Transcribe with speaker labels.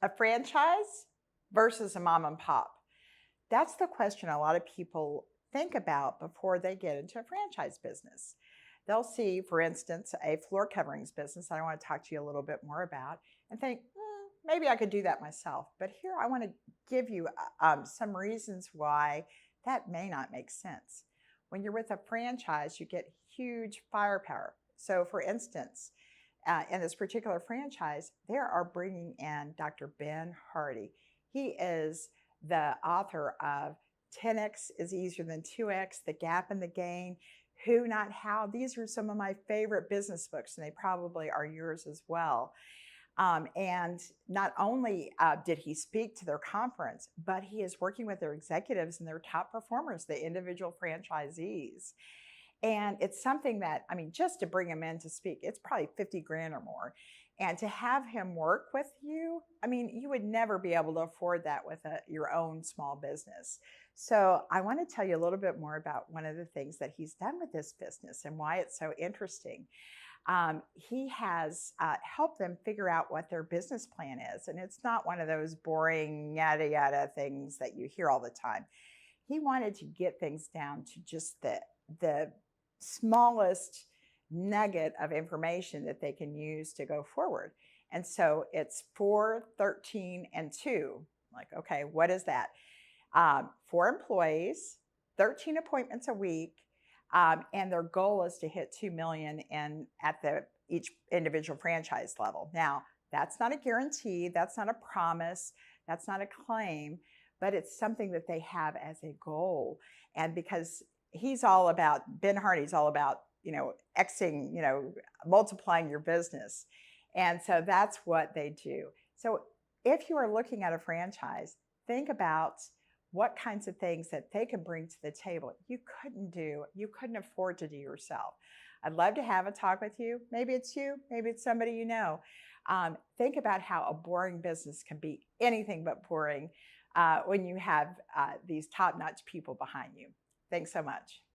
Speaker 1: A franchise versus a mom and pop? That's the question a lot of people think about before they get into a franchise business. They'll see, for instance, a floor coverings business that I want to talk to you a little bit more about and think, maybe I could do that myself. But here I want to give you some reasons why that may not make sense. When you're with a franchise, you get huge firepower. So, for instance, in this particular franchise, they are bringing in Dr. Ben Hardy. He is the author of 10x is easier than 2x, The Gap and the Gain, Who Not How. These are some of my favorite business books, and they probably are yours as well. And not only did he speak to their conference, but he is working with their executives and their top performers, the individual franchisees. And it's something that, I mean, just to bring him in to speak, it's probably 50 grand or more. And to have him work with you, I mean, you would never be able to afford that with your own small business. So I want to tell you a little bit more about one of the things that he's done with this business and why it's so interesting. He has helped them figure out what their business plan is. And it's not one of those boring yada yada things that you hear all the time. He wanted to get things down to just the smallest nugget of information that they can use to go forward. And so it's 4, 13, and 2. Like, okay, what is that? 4 employees, 13 appointments a week, and their goal is to hit 2 million in at the each individual franchise level. Now, that's not a guarantee, that's not a promise, that's not a claim, but it's something that they have as a goal. And because Ben Hardy's all about, Xing, multiplying your business. And so that's what they do. So if you are looking at a franchise, think about what kinds of things that they can bring to the table you couldn't afford to do yourself. I'd love to have a talk with you. Maybe it's you, maybe it's somebody you know. Think about how a boring business can be anything but boring when you have these top-notch people behind you. Thanks so much.